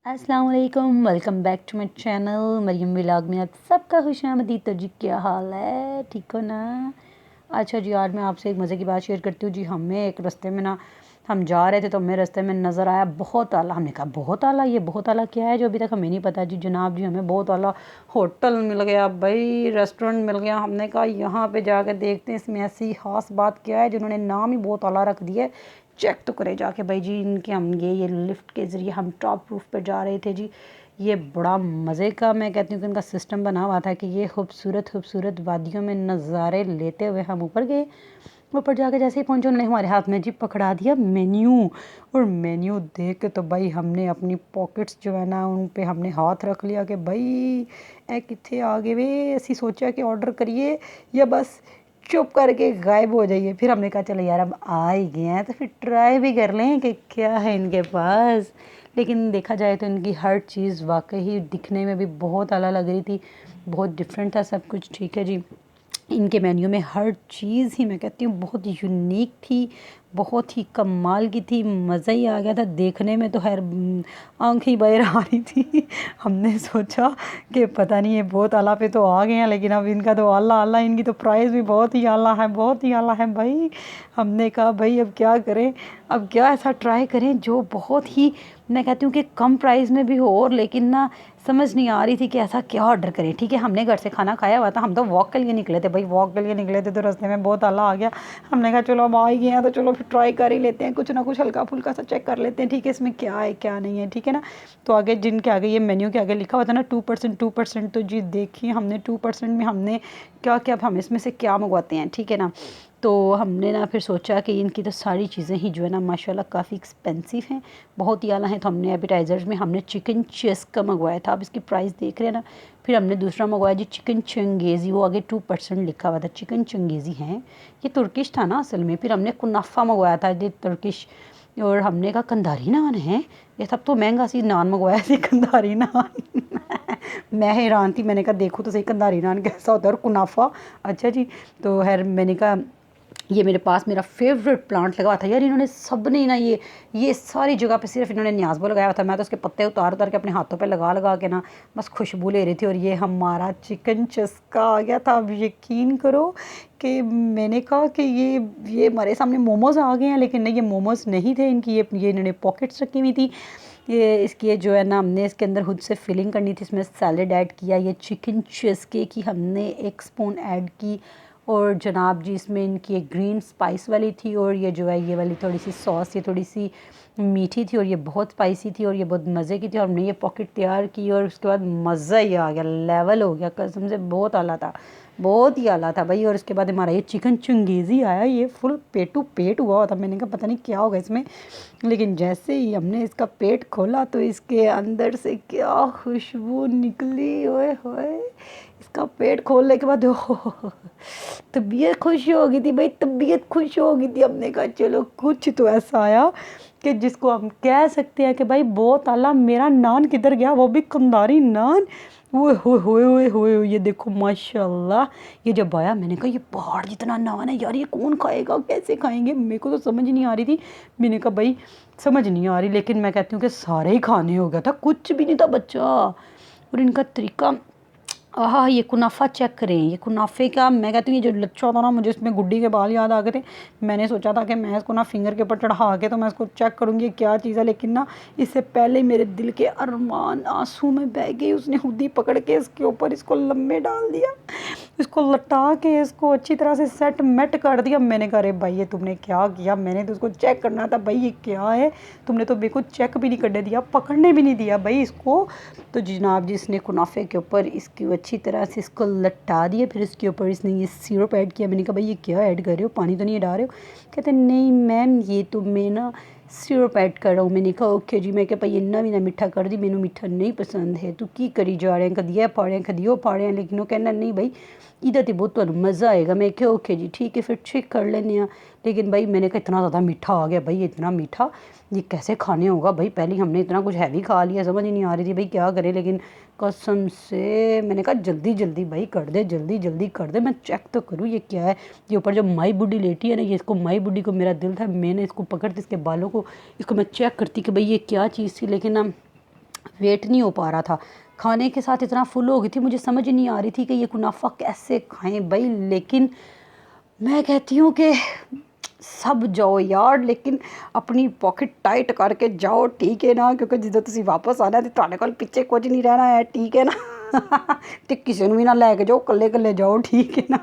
अस्सलाम वालेकुम, welcome back to my channel Maryam vlog में आप सबका खुशामदीद। तो जी क्या हाल है, ठीक हो ना। अच्छा जी, आज मैं आपसे एक मज़े की बात शेयर करती हूँ जी। हमें एक रास्ते में ना हम जा रहे थे तो हमें रास्ते में नज़र आया बहुत आला। हमने कहा बहुत आला, ये बहुत आला क्या है जो अभी तक हमें नहीं पता जी। जनाब जी हमें बहुत आला होटल मिल गया भाई, रेस्टोरेंट मिल गया। हमने कहा यहाँ पे जाकर देखते हैं इसमें ऐसी ख़ास बात क्या है जिन्होंने नाम ही बहुत आला रख दिया है। चेक तो करे जाके भाई जी इनके। हम ये लिफ्ट के ज़रिए हम टॉप रूफ पर जा रहे थे जी। ये बड़ा मज़े का मैं कहती हूँ कि इनका सिस्टम बना हुआ था कि ये खूबसूरत खूबसूरत वादियों में नज़ारे लेते हुए हम ऊपर गए। ऊपर जाके जैसे ही पहुंचे उन्होंने हमारे हाथ में जी पकड़ा दिया मेन्यू। और मेन्यू देख के तो भाई हमने अपनी पॉकेट्स जो है ना उन पे हमने हाथ रख लिया कि भाई ए कितने आ गए वे। असी सोचा कि ऑर्डर करिए या बस चुप करके गायब हो जाइए। फिर हमने कहा चलो यार अब आ ही गए हैं तो फिर ट्राई भी कर लें कि क्या है इनके पास। लेकिन देखा जाए तो इनकी हर चीज़ वाकई ही दिखने में भी बहुत अलग लग रही थी, बहुत डिफरेंट था सब कुछ। ठीक है जी, इनके मेन्यू में हर चीज़ ही मैं कहती हूँ बहुत यूनिक थी, बहुत ही कमाल की थी। मज़ा ही आ गया था देखने में तो खैर आँखें ही बाहर आ रही थी। हमने सोचा कि पता नहीं ये बहुत आला पे तो आ गए हैं, लेकिन अब इनका तो आला आला, इनकी तो प्राइस भी बहुत ही आला है, बहुत ही आला है भाई। हमने कहा भाई अब क्या करें, अब क्या ऐसा ट्राई करें जो बहुत ही मैं कहती हूँ कि कम प्राइस में भी हो। और लेकिन ना समझ नहीं आ रही थी कि ऐसा क्या ऑर्डर करें। ठीक है, हमने घर से खाना खाया हुआ था, हम तो वॉक के लिए निकले थे भाई, वॉक के लिए निकले थे तो रास्ते में बहुत आला आ गया। हमने कहा चलो अब आ ही गए हैं तो चलो फिर ट्राई कर ही लेते हैं, कुछ ना कुछ हल्का फुल्का सा चेक कर लेते हैं। ठीक है, इसमें क्या है क्या नहीं है, ठीक है ना। तो आगे जिनके आगे ये मेन्यू के आगे लिखा हुआ था ना 2%, 2%, तो जी देखिए हमने 2% में हमने क्या क्या, हम इसमें से क्या मंगवाते हैं, ठीक है ना। तो हमने ना फिर सोचा कि इनकी तो सारी चीज़ें ही जो है ना माशाल्लाह काफ़ी एक्सपेंसिव हैं, बहुत ही आला हैं। तो हमने एपिटाइज़र्स में हमने चिकन चेस्का मंगवाया था, अब इसकी प्राइस देख रहे हैं ना। फिर हमने दूसरा मंगवाया जी चिकन चंगेज़ी, वो आगे 2% लिखा हुआ था, चिकन चंगेज़ी हैं, ये तुर्किश था ना असल में। फिर हमने कुनाफा मंगवाया था जी तुर्किश। और हमने कहा कंधारी नान है, ये सब तो महंगा सी नान मंगवाया सी कंधारी नान। मैं हैरान थी, मैंने कहा देखो तो सही कंधारी नान कैसा होता है और कुनाफा। अच्छा जी, तो खैर मैंने कहा ये मेरे पास मेरा फेवरेट प्लांट लगा हुआ था यार। इन्होंने सब ने ना ये सारी जगह पे सिर्फ इन्होंने न्याज़बो लगाया हुआ था। मैं तो उसके पत्ते उतार उतार के अपने हाथों पे लगा लगा के ना बस खुशबू ले रही थी। और ये हमारा चिकन चस्का आ गया था। अब यकीन करो कि मैंने कहा कि ये हमारे सामने मोमोज़ आ गए हैं, लेकिन नहीं ये मोमोज़ नहीं थे। इनकी ये इन्होंने पॉकेट्स रखी हुई थी। ये इसकी जो है ना हमने इसके अंदर खुद से फिलिंग करनी थी, इसमें सैलेड ऐड किया, ये चिकन चस्के की हमने 1 स्पून ऐड की। और जनाब जी इसमें इनकी एक ग्रीन स्पाइस वाली थी, और ये जो है ये वाली थोड़ी सी सॉस, ये थोड़ी सी मीठी थी और ये बहुत स्पाइसी थी और ये बहुत मज़े की थी। और हमने ये पॉकेट तैयार की और उसके बाद मज़ा ही आ गया, लेवल हो गया कसम से, बहुत आला था, बहुत ही आला था भाई। और उसके बाद हमारा ये चिकन चंगेज़ी आया, ये फुल पेट टू पेट हुआ हुआ था। मैंने कहा पता नहीं क्या होगा इसमें, लेकिन जैसे ही हमने इसका पेट खोला तो इसके अंदर से क्या खुशबू निकली, ओए होए। इसका पेट खोलने के बाद तबीयत खुश हो गई थी भाई, तबीयत खुश हो गई थी। हमने कहा चलो कुछ तो ऐसा आया कि जिसको हम कह सकते हैं कि भाई बहुत आला। मेरा नान किधर गया, वो भी कंधारी नान। वो होए ये देखो माशाल्लाह। ये जब आया मैंने कहा ये पहाड़ जितना नान है यार, ये कौन खाएगा, कैसे खाएंगे। मेरे को तो समझ नहीं आ रही थी। मैंने कहा भाई समझ नहीं आ रही, लेकिन मैं कहती हूँ कि सारे ही खाने हो गया था, कुछ भी नहीं था बच्चा। और इनका तरीका, हाँ ये कुनाफा चेक करें, ये कुनाफे का मैं कहती हूँ ये जो लच्छा था ना, मुझे इसमें गुड्डी के बाल याद आ गए थे। मैंने सोचा था कि मैं इसको ना फिंगर के ऊपर चढ़ा के तो मैं इसको चेक करूँगी क्या चीज़ है, लेकिन ना इससे पहले मेरे दिल के अरमान आंसू में बह गई। उसने खुद ही पकड़ के इसके ऊपर इसको लम्बे डाल दिया, इसको लटा के इसको अच्छी तरह से सेट मेट कर दिया। मैंने कहा अरे भाई ये तुमने क्या किया, मैंने तो उसको चेक करना था भाई ये क्या है, तुमने तो बिल्कुल चेक भी नहीं करने दिया, पकड़ने भी नहीं दिया भाई इसको। तो जनाब जी इसने कुनाफे के ऊपर इसकी अच्छी तरह से इसको लटा दिया, फिर इसके ऊपर इसने ये सिरप ऐड किया। मैंने कहा भाई ये क्या ऐड कर रहे हो, पानी तो नहीं डाल रहे हो। कहते नहीं मैम ये तो मैं ना सिरप ऐड कर रहा हूँ। मैंने कहा ओके जी। मैं क्या भाई इन्ना भी ना मिठा कर दी, मैनू मिठा नहीं पसंद है। तू की करी जा रहे हैं, कदी ये पा रहे हैं कदी वो पा रहे हैं, लेकिन वो कहना नहीं भाई इधर तो बहुत तुहानू मज़ा आएगा। मैं क्या ओके जी ठीक है फिर चेक कर लेने हैं। लेकिन भाई मैंने कहा इतना ज़्यादा मीठा आ गया भाई, इतना मीठा ये कैसे खाने होगा भाई, पहले हमने इतना कुछ हैवी खा लिया, समझ ही नहीं आ रही थी भाई क्या करें। लेकिन कसम से मैंने कहा जल्दी जल्दी भाई कर दे, जल्दी जल्दी कर दे, मैं चेक तो करूँ ये क्या है। ये ऊपर जो माई बुड्ढी लेटी है ना, ये इसको माई बुड्ढी को मेरा दिल था, मैंने इसको पकड़ती इसके बालों को, इसको मैं चेक करती कि भाई ये क्या चीज़ थी। लेकिन ना वेट नहीं हो पा रहा था। खाने के साथ इतना फुल हो गई थी, मुझे समझ ही नहीं आ रही थी कि ये कुनाफा कैसे खाएं भाई। लेकिन मैं कहती हूँ कि सब जाओ यार, लेकिन अपनी पॉकेट टाइट करके जाओ, ठीक है ना, क्योंकि जिद्दों तुसी वापस आना तो ਤੁਹਾਡੇ ਕੋਲ ਪਿੱਛੇ कुछ नहीं रहना है, ठीक है ना। तो किसी ਨੂੰ भी ना लैके जाओ, कल्ले कल्ले जाओ, ठीक है ना।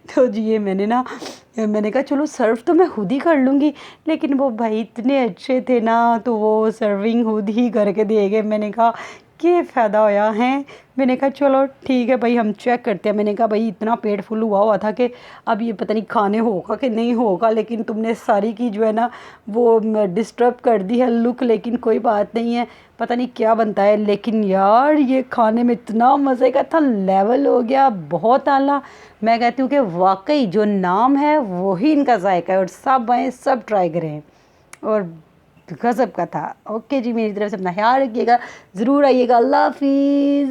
तो जी ये मैंने कहा चलो सर्व तो मैं खुद ही कर लूँगी, लेकिन वो भाई इतने अच्छे थे ना, तो वो सर्विंग खुद ही करके दे गए। मैंने कहा क्या फ़ायदा होया है। मैंने कहा चलो ठीक है भाई, हम चेक करते हैं। मैंने कहा भाई इतना पेट फुल हुआ हुआ था कि अब ये पता नहीं खाने होगा कि नहीं होगा, लेकिन तुमने सारी की जो है ना वो डिस्टर्ब कर दी है लुक। लेकिन कोई बात नहीं है, पता नहीं क्या बनता है, लेकिन यार ये खाने में इतना मज़े का था, लेवल हो गया बहुत आला। मैं कहती हूँ कि वाकई जो नाम है वही इनका जायका है, और सब आए सब ट्राई करें, और गज़ब का था। ओके जी, मेरी तरफ से अपना ख्याल रखिएगा, ज़रूर आइएगा। अल्लाह हाफिज़।